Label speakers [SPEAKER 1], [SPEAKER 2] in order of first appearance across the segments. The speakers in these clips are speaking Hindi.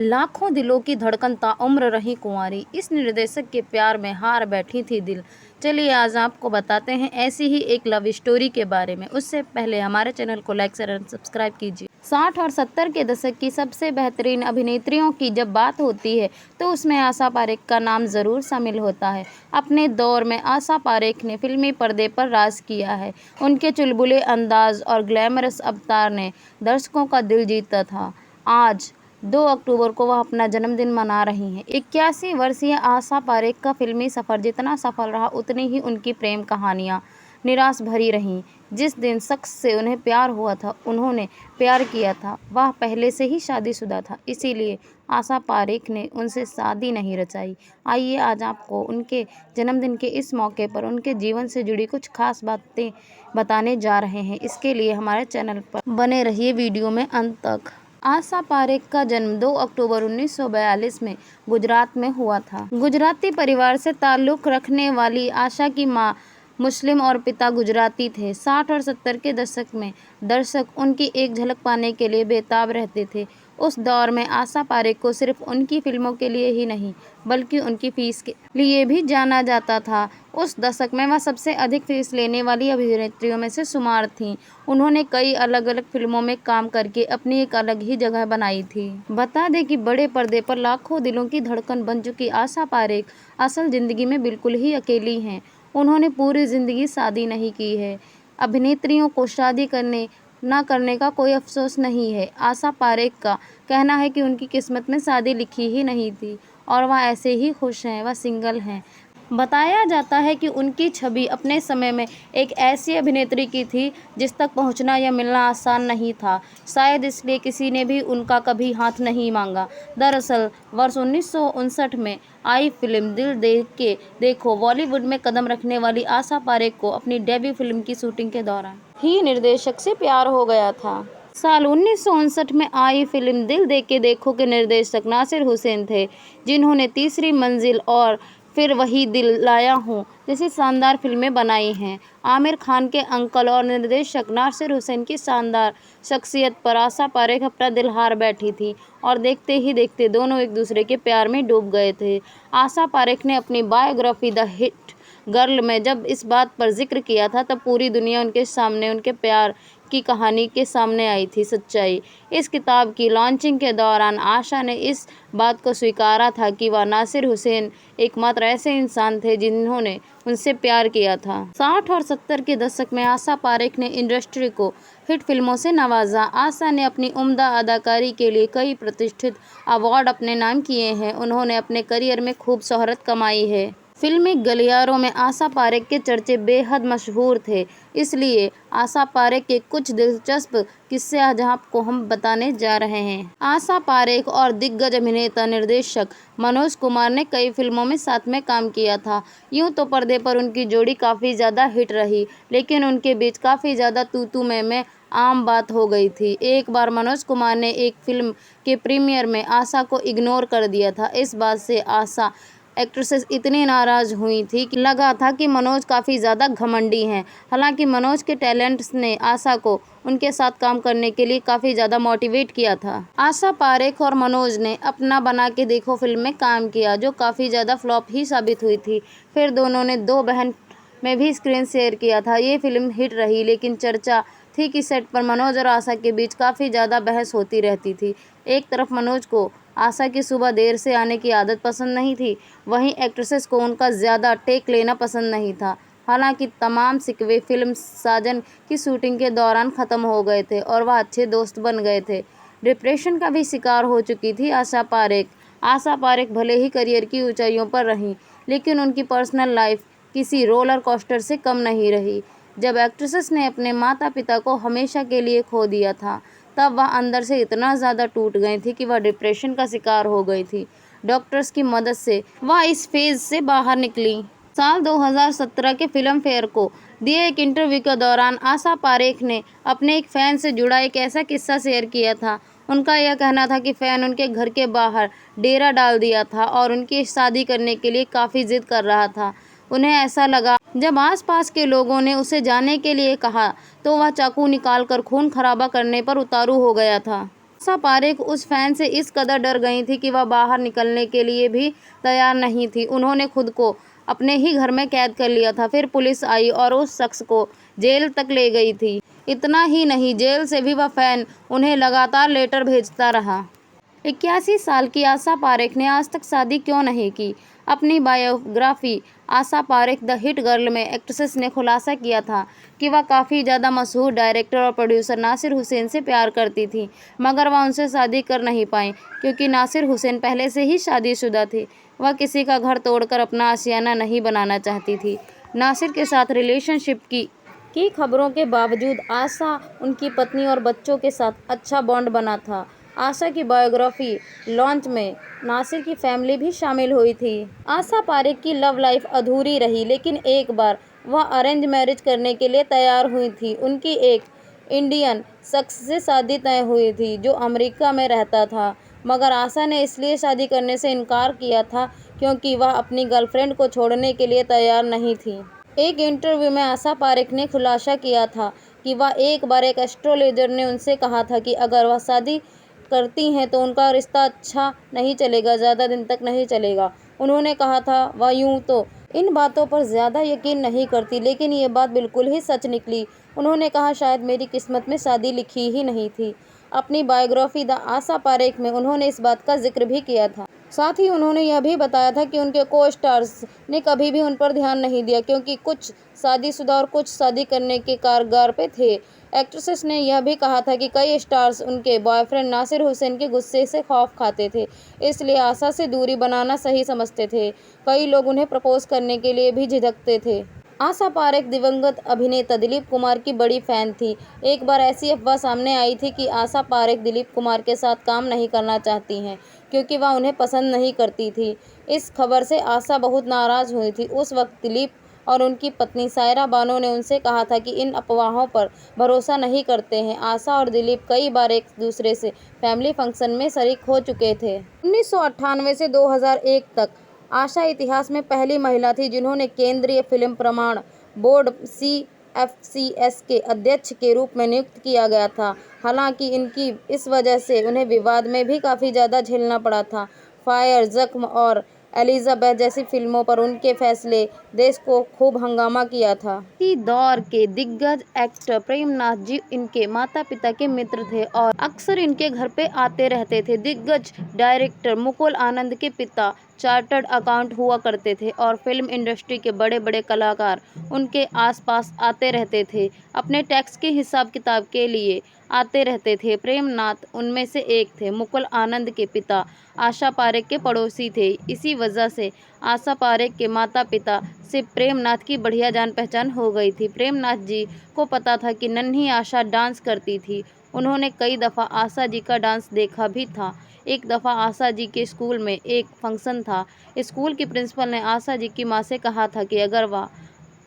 [SPEAKER 1] लाखों दिलों की धड़कन ताउम्र रही कुंवारी, इस निर्देशक के प्यार में हार बैठी थी दिल। चलिए आज आपको बताते हैं ऐसी ही एक लव स्टोरी के बारे में। उससे पहले हमारे चैनल को लाइक शेयर और सब्सक्राइब कीजिए। 60 और 70 के दशक की सबसे बेहतरीन अभिनेत्रियों की जब बात होती है तो उसमें आशा पारेख का नाम ज़रूर शामिल होता है। अपने दौर में आशा पारेख ने फिल्मी पर्दे पर राज किया है। उनके चुलबुले अंदाज और ग्लैमरस अवतार ने दर्शकों का दिल जीता था। आज 2 अक्टूबर को वह अपना जन्मदिन मना रही हैं। 81 वर्षीय आशा पारेख का फिल्मी सफ़र जितना सफल रहा उतनी ही उनकी प्रेम कहानियाँ निराश भरी रहीं। जिस दिन शख्स से उन्हें प्यार हुआ था, उन्होंने प्यार किया था, वह पहले से ही शादीशुदा था। इसीलिए आशा पारेख ने उनसे शादी नहीं रचाई। आइए आज आपको उनके जन्मदिन के इस मौके पर उनके जीवन से जुड़ी कुछ खास बातें बताने जा रहे हैं। इसके लिए हमारे चैनल पर बने रहिए वीडियो में अंत तक। आशा पारेख का जन्म 2 अक्टूबर 1942 में गुजरात में हुआ था। गुजराती परिवार से ताल्लुक़ रखने वाली आशा की मां मुस्लिम और पिता गुजराती थे। 60 और 70 के दशक में दर्शक उनकी एक झलक पाने के लिए बेताब रहते थे। उस दौर में आशा पारेख को सिर्फ उनकी फिल्मों के लिए ही नहीं बल्कि उनकी फीस के लिए भी जाना जाता था। उस दशक में वह सबसे अधिक फीस लेने वाली अभिनेत्रियों में से शुमार थीं। उन्होंने कई अलग अलग फिल्मों में काम करके अपनी एक अलग ही जगह बनाई थी। बता दें कि बड़े पर्दे पर लाखों दिलों की धड़कन बन चुकी आशा पारेख असल जिंदगी में बिल्कुल ही अकेली हैं। उन्होंने पूरी जिंदगी शादी नहीं की है। अभिनेत्रियों को शादी न करने का कोई अफसोस नहीं है। आशा पारेख का कहना है कि उनकी किस्मत में शादी लिखी ही नहीं थी और वह ऐसे ही खुश हैं, वह सिंगल हैं। बताया जाता है कि उनकी छवि अपने समय में एक ऐसी अभिनेत्री की थी जिस तक पहुंचना या मिलना आसान नहीं था। शायद इसलिए किसी ने भी उनका कभी हाथ नहीं मांगा। दरअसल वर्ष 1959 में आई फिल्म दिल दे के देखो बॉलीवुड में कदम रखने वाली आशा पारेख को अपनी डेब्यू फिल्म की शूटिंग के दौरान ही निर्देशक से प्यार हो गया था। साल 1959 में आई फिल्म दिल दे के देखो के निर्देशक नासिर हुसैन थे, जिन्होंने तीसरी मंजिल और फिर वही दिल लाया हूँ जैसी शानदार फिल्में बनाई हैं। आमिर खान के अंकल और निर्देशक नासिर हुसैन की शानदार शख्सियत पर आशा पारेख अपना दिल हार बैठी थी और देखते ही देखते दोनों एक दूसरे के प्यार में डूब गए थे। आशा पारेख ने अपनी बायोग्राफी द हिट गर्ल में जब इस बात पर जिक्र किया था तब पूरी दुनिया उनके सामने उनके प्यार की कहानी के सामने आई थी सच्चाई। इस किताब की लॉन्चिंग के दौरान आशा ने इस बात को स्वीकारा था कि वह नासिर हुसैन एकमात्र ऐसे इंसान थे जिन्होंने उनसे प्यार किया था। 60 और 70 के दशक में आशा पारेख ने इंडस्ट्री को हिट फिल्मों से नवाजा। आशा ने अपनी उम्दा अदाकारी के लिए कई प्रतिष्ठित अवार्ड अपने नाम किए हैं। उन्होंने अपने करियर में खूब शोहरत कमाई है। फिल्मी गलियारों में आशा पारेख के चर्चे बेहद मशहूर थे। इसलिए आशा पारेख के कुछ दिलचस्प किस्से आज आपको हम बताने जा रहे हैं। आशा पारेख और दिग्गज अभिनेता निर्देशक मनोज कुमार ने कई फिल्मों में साथ में काम किया था। यूँ तो पर्दे पर उनकी जोड़ी काफ़ी ज़्यादा हिट रही, लेकिन उनके बीच काफ़ी ज़्यादा तू में आम बात हो गई थी। एक बार मनोज कुमार ने एक फिल्म के प्रीमियर में आशा को इग्नोर कर दिया था। इस बात से आशा एक्ट्रेसेस इतनी नाराज़ हुई थी कि लगा था कि मनोज काफ़ी ज़्यादा घमंडी हैं। हालांकि मनोज के टैलेंट्स ने आशा को उनके साथ काम करने के लिए काफ़ी ज़्यादा मोटिवेट किया था। आशा पारेख और मनोज ने अपना बना के देखो फिल्म में काम किया, जो काफ़ी ज़्यादा फ्लॉप ही साबित हुई थी। फिर दोनों ने दो बहन में भी स्क्रीन शेयर किया था। ये फिल्म हिट रही, लेकिन चर्चा थी कि सेट पर मनोज और आशा के बीच काफ़ी ज़्यादा बहस होती रहती थी। एक तरफ मनोज को आशा की सुबह देर से आने की आदत पसंद नहीं थी, वहीं एक्ट्रेसेस को उनका ज़्यादा टेक लेना पसंद नहीं था। हालांकि तमाम शिकवे फिल्म साजन की शूटिंग के दौरान ख़त्म हो गए थे और वह अच्छे दोस्त बन गए थे। डिप्रेशन का भी शिकार हो चुकी थी आशा पारेख। आशा पारेख भले ही करियर की ऊंचाइयों पर रहीं, लेकिन उनकी पर्सनल लाइफ किसी रोलर कोस्टर से कम नहीं रही। जब एक्ट्रेसेस ने अपने माता पिता को हमेशा के लिए खो दिया था, तब वह अंदर से इतना ज़्यादा टूट गई थी कि वह डिप्रेशन का शिकार हो गई थी। डॉक्टर्स की मदद से वह इस फेज़ से बाहर निकली। साल 2017 के फिल्म फेयर को दिए एक इंटरव्यू के दौरान आशा पारेख ने अपने एक फ़ैन से जुड़ा एक ऐसा किस्सा शेयर किया था। उनका यह कहना था कि फ़ैन उनके घर के बाहर डेरा डाल दिया था और उनकी शादी करने के लिए काफ़ी जिद कर रहा था। उन्हें ऐसा लगा जब आसपास के लोगों ने उसे जाने के लिए कहा तो वह चाकू निकालकर खून खराबा करने पर उतारू हो गया था। आशा पारेख उस फैन से इस कदर डर गई थी कि वह बाहर निकलने के लिए भी तैयार नहीं थी। उन्होंने खुद को अपने ही घर में कैद कर लिया था। फिर पुलिस आई और उस शख्स को जेल तक ले गई थी। इतना ही नहीं, जेल से भी वह फैन उन्हें लगातार लेटर भेजता रहा। 81 साल की आशा पारेख ने आज तक शादी क्यों नहीं की? अपनी biography Asha Parekh the hit girl में एक्ट्रेस ने खुलासा किया था कि वह काफ़ी ज़्यादा मशहूर डायरेक्टर और प्रोड्यूसर नासिर हुसैन से प्यार करती थी, मगर वह उनसे शादी कर नहीं पाई क्योंकि नासिर हुसैन पहले से ही शादीशुदा थे। वह किसी का घर तोड़कर अपना आशियाना नहीं बनाना चाहती थी। नासिर के साथ रिलेशनशिप की खबरों के बावजूद आशा, उनकी पत्नी और बच्चों के साथ अच्छा बॉन्ड बना था। आशा की बायोग्राफी लॉन्च में नासिर की फैमिली भी शामिल हुई थी। आशा पारेख की लव लाइफ अधूरी रही, लेकिन एक बार वह अरेंज मैरिज करने के लिए तैयार हुई थी। उनकी एक इंडियन शख्स से शादी तय हुई थी जो अमेरिका में रहता था, मगर आशा ने इसलिए शादी करने से इनकार किया था क्योंकि वह अपनी गर्लफ्रेंड को छोड़ने के लिए तैयार नहीं थी। एक इंटरव्यू में आशा पारेख ने खुलासा किया था कि वह एक बार एक एस्ट्रोलॉजर ने उनसे कहा था कि अगर वह शादी करती हैं तो उनका रिश्ता अच्छा नहीं चलेगा, ज़्यादा दिन तक नहीं चलेगा। उन्होंने कहा था वह यूं तो इन बातों पर ज़्यादा यकीन नहीं करती, लेकिन ये बात बिल्कुल ही सच निकली। उन्होंने कहा, शायद मेरी किस्मत में शादी लिखी ही नहीं थी। अपनी बायोग्राफी द आशा पारेख में उन्होंने इस बात का जिक्र भी किया था। साथ ही उन्होंने यह भी बताया था कि उनके को स्टार्स ने कभी भी उन पर ध्यान नहीं दिया क्योंकि कुछ शादीशुदा और कुछ शादी करने के कारगर पे थे। एक्ट्रेस ने यह भी कहा था कि कई स्टार्स उनके बॉयफ्रेंड नासिर हुसैन के गुस्से से खौफ खाते थे, इसलिए आशा से दूरी बनाना सही समझते थे। कई लोग उन्हें प्रपोज करने के लिए भी झिझकते थे। आशा पारेख दिवंगत अभिनेता दिलीप कुमार की बड़ी फैन थी। एक बार ऐसी अफवाह सामने आई थी कि आशा पारेख दिलीप कुमार के साथ काम नहीं करना चाहती हैं क्योंकि वह उन्हें पसंद नहीं करती थी। इस खबर से आशा बहुत नाराज़ हुई थी। उस वक्त दिलीप और उनकी पत्नी सायरा बानो ने उनसे कहा था कि इन अफवाहों पर भरोसा नहीं करते हैं। आशा और दिलीप कई बार एक दूसरे से फैमिली फंक्शन में शरीक हो चुके थे। 1998 से 2001 तक आशा इतिहास में पहली महिला थी जिन्होंने केंद्रीय फिल्म प्रमाण बोर्ड CFCS के अध्यक्ष के रूप में नियुक्त किया गया था। हालांकि इनकी इस वजह से उन्हें विवाद में भी काफ़ी ज़्यादा झेलना पड़ा था। फायर, जख्म और एलिजाबेथ जैसी फिल्मों पर उनके फैसले देश को खूब हंगामा किया था। इसी दौर के दिग्गज एक्टर प्रेमनाथ जी इनके माता पिता के मित्र थे और अक्सर इनके घर पे आते रहते थे। दिग्गज डायरेक्टर मुकुल आनंद के पिता चार्टर्ड अकाउंट हुआ करते थे और फिल्म इंडस्ट्री के बड़े बड़े कलाकार उनके आसपास आते रहते थे, अपने टैक्स के हिसाब किताब के लिए आते रहते थे। प्रेमनाथ उनमें से एक थे। मुकुल आनंद के पिता आशा पारेख के पड़ोसी थे। इसी वजह से आशा पारेख के माता पिता से प्रेमनाथ की बढ़िया जान पहचान हो गई थी। प्रेमनाथ जी को पता था कि नन्ही आशा डांस करती थी। उन्होंने कई दफ़ा आशा जी का डांस देखा भी था। एक दफ़ा आशा जी के स्कूल में एक फंक्शन था। स्कूल की प्रिंसिपल ने आशा जी की माँ से कहा था कि अगर वह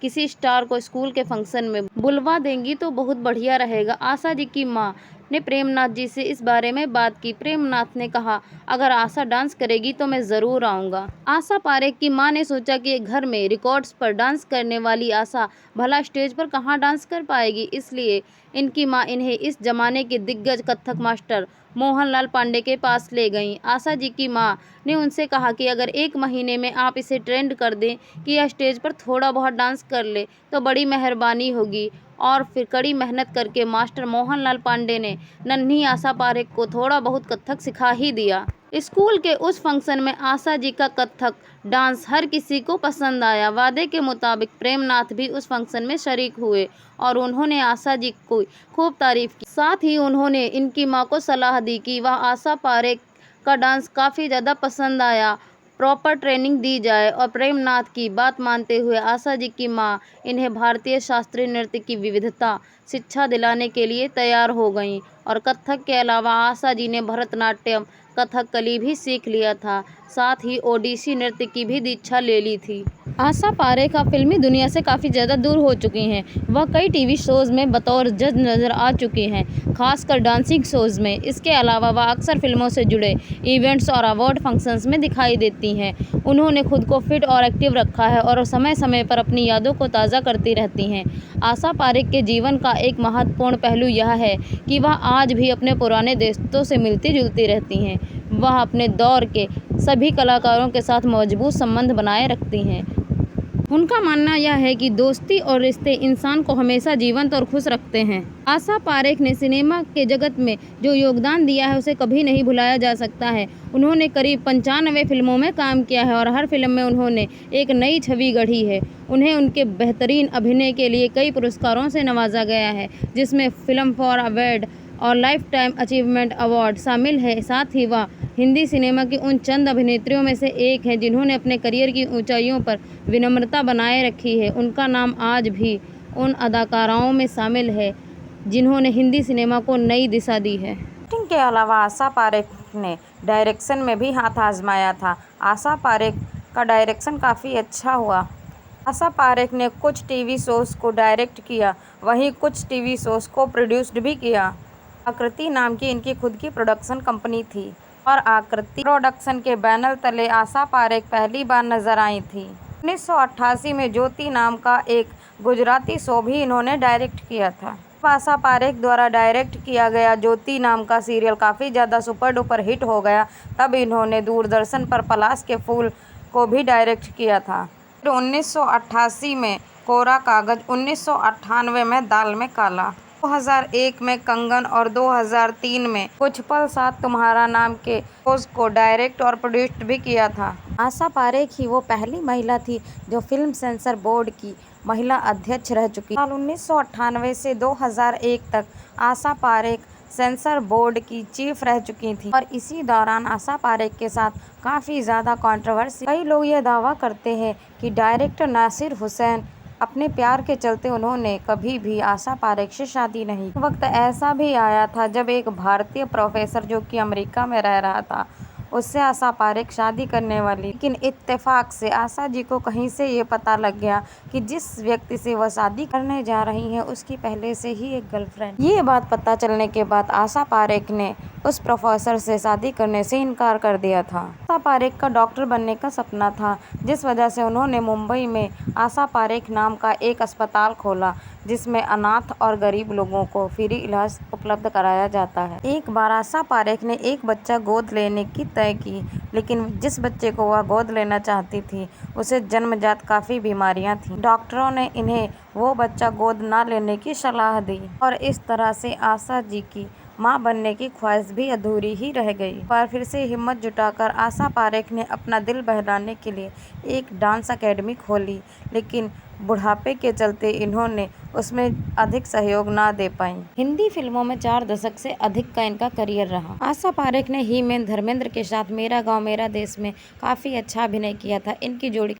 [SPEAKER 1] किसी स्टार को स्कूल के फंक्शन में बुलवा देंगी तो बहुत बढ़िया रहेगा। आशा जी की माँ ने प्रेमनाथ जी से इस बारे में बात की। प्रेमनाथ ने कहा, अगर आशा डांस करेगी तो मैं ज़रूर आऊँगा। आशा पारेख की माँ ने सोचा कि घर में रिकॉर्ड्स पर डांस करने वाली आशा भला स्टेज पर कहाँ डांस कर पाएगी, इसलिए इनकी माँ इन्हें इस जमाने के दिग्गज कथक मास्टर मोहनलाल पांडे के पास ले गईं। आशा जी की माँ ने उनसे कहा कि अगर 1 महीने में आप इसे ट्रेंड कर दें कि यह स्टेज पर थोड़ा बहुत डांस कर ले तो बड़ी मेहरबानी होगी। और फिर कड़ी मेहनत करके मास्टर मोहनलाल पांडे ने नन्ही आशा पारेख को थोड़ा बहुत कथक सिखा ही दिया। स्कूल के उस फंक्शन में आशा जी का कथक डांस हर किसी को पसंद आया। वादे के मुताबिक प्रेमनाथ भी उस फंक्शन में शरीक हुए और उन्होंने आशा जी को खूब तारीफ की। साथ ही उन्होंने इनकी माँ को सलाह दी कि वह आशा पारेख का डांस काफ़ी ज़्यादा पसंद आया, प्रॉपर ट्रेनिंग दी जाए। और प्रेमनाथ की बात मानते हुए आशा जी की माँ इन्हें भारतीय शास्त्रीय नृत्य की विविधता शिक्षा दिलाने के लिए तैयार हो गईं और कथक के अलावा आशा जी ने भरतनाट्यम, कथकली भी सीख लिया था। साथ ही ओडिसी नृत्य की भी दीक्षा ले ली थी। आशा पारेख अब फिल्मी दुनिया से काफ़ी ज़्यादा दूर हो चुकी हैं। वह कई टीवी शोज़ में बतौर जज नज़र आ चुकी हैं, खासकर डांसिंग शोज़ में। इसके अलावा वह अक्सर फिल्मों से जुड़े इवेंट्स और अवार्ड फंक्शंस में दिखाई देती हैं। उन्होंने खुद को फिट और एक्टिव रखा है और समय समय पर अपनी यादों को ताज़ा करती रहती हैं। आशा पारेख के जीवन का एक महत्वपूर्ण पहलू यह है कि वह आज भी अपने पुराने दोस्तों से मिलती जुलती रहती हैं। वह अपने दौर के सभी कलाकारों के साथ मजबूत संबंध बनाए रखती हैं। उनका मानना यह है कि दोस्ती और रिश्ते इंसान को हमेशा जीवंत और खुश रखते हैं। आशा पारेख ने सिनेमा के जगत में जो योगदान दिया है उसे कभी नहीं भुलाया जा सकता है। उन्होंने करीब 95 फिल्मों में काम किया है और हर फिल्म में उन्होंने एक नई छवि गढ़ी है। उन्हें उनके बेहतरीन अभिनय के लिए कई पुरस्कारों से नवाजा गया है, जिसमें फिल्म फेयर अवार्ड और लाइफ टाइम अचीवमेंट अवार्ड शामिल है। साथ ही वह हिंदी सिनेमा की उन चंद अभिनेत्रियों में से एक हैं जिन्होंने अपने करियर की ऊंचाइयों पर विनम्रता बनाए रखी है। उनका नाम आज भी उन अदाकाराओं में शामिल है जिन्होंने हिंदी सिनेमा को नई दिशा दी है।
[SPEAKER 2] एक्टिंग के अलावा आशा पारेख ने डायरेक्शन में भी हाथ आजमाया था। आशा पारेख का डायरेक्शन काफ़ी अच्छा हुआ। आशा पारेख ने कुछ टीवी शोज़ को डायरेक्ट किया, वहीं कुछ टीवी शोज़ को प्रोड्यूस्ड भी किया। आकृति नाम की इनकी खुद की प्रोडक्शन कंपनी थी और आकृति प्रोडक्शन के बैनर तले आशा पारेख पहली बार नजर आई थी। 1988 में ज्योति नाम का एक गुजराती शो भी इन्होंने डायरेक्ट किया था। आशा पारेख द्वारा डायरेक्ट किया गया ज्योति नाम का सीरियल काफ़ी ज़्यादा सुपर डुपर हिट हो गया। तब इन्होंने दूरदर्शन पर पलाश के फूल को भी डायरेक्ट किया था। फिर 1988 में कोरा कागज, 1998 में दाल में काला, 2001 में कंगन और 2003 में कुछ पल साथ तुम्हारा नाम के शोज को डायरेक्ट और प्रोड्यूस्ड भी किया था। आशा पारेख ही वो पहली महिला थी जो फिल्म सेंसर बोर्ड की महिला अध्यक्ष रह चुकी। साल 1998 से 2001 तक आशा पारेख सेंसर बोर्ड की चीफ रह चुकी थी और इसी दौरान आशा पारेख के साथ काफ़ी ज़्यादा कंट्रोवर्सी। कई लोग ये दावा करते हैं कि डायरेक्टर नासिर हुसैन अपने प्यार के चलते उन्होंने कभी भी आशा पारेख से शादी नहीं की। वक्त ऐसा भी आया था जब एक भारतीय प्रोफेसर जो कि अमेरिका में रह रहा था उससे आशा पारेख शादी करने वाली, लेकिन इत्तेफाक से आशा जी को कहीं से ये पता लग गया कि जिस व्यक्ति से वह शादी करने जा रही हैं उसकी पहले से ही एक गर्लफ्रेंड। ये बात पता चलने के बाद आशा पारेख ने उस प्रोफेसर से शादी करने से इनकार कर दिया था। आशा पारेख का डॉक्टर बनने का सपना था, जिस वजह से उन्होंने मुंबई में आशा पारेख नाम का एक अस्पताल खोला जिसमें अनाथ और गरीब लोगों को फ्री इलाज उपलब्ध कराया जाता है। एक बार आशा पारेख ने एक बच्चा गोद लेने की तय की, लेकिन जिस बच्चे को वह गोद लेना चाहती थी उसे जन्मजात काफ़ी बीमारियां थीं। डॉक्टरों ने इन्हें वो बच्चा गोद ना लेने की सलाह दी और इस तरह से आशा जी की मां बनने की ख्वाहिश भी अधूरी ही रह गई। पर फिर से हिम्मत जुटाकर आशा पारेख ने अपना दिल बहलाने के लिए एक डांस अकेडमी खोली, लेकिन बुढ़ापे के चलते इन्होंने उसमें अधिक सहयोग ना दे पाई। हिंदी फिल्मों में 4 दशक से अधिक का इनका करियर रहा। आशा पारेख ने ही में धर्मेंद्र के साथ मेरा गांव मेरा देश में काफ़ी अच्छा अभिनय किया था। इनकी जोड़ी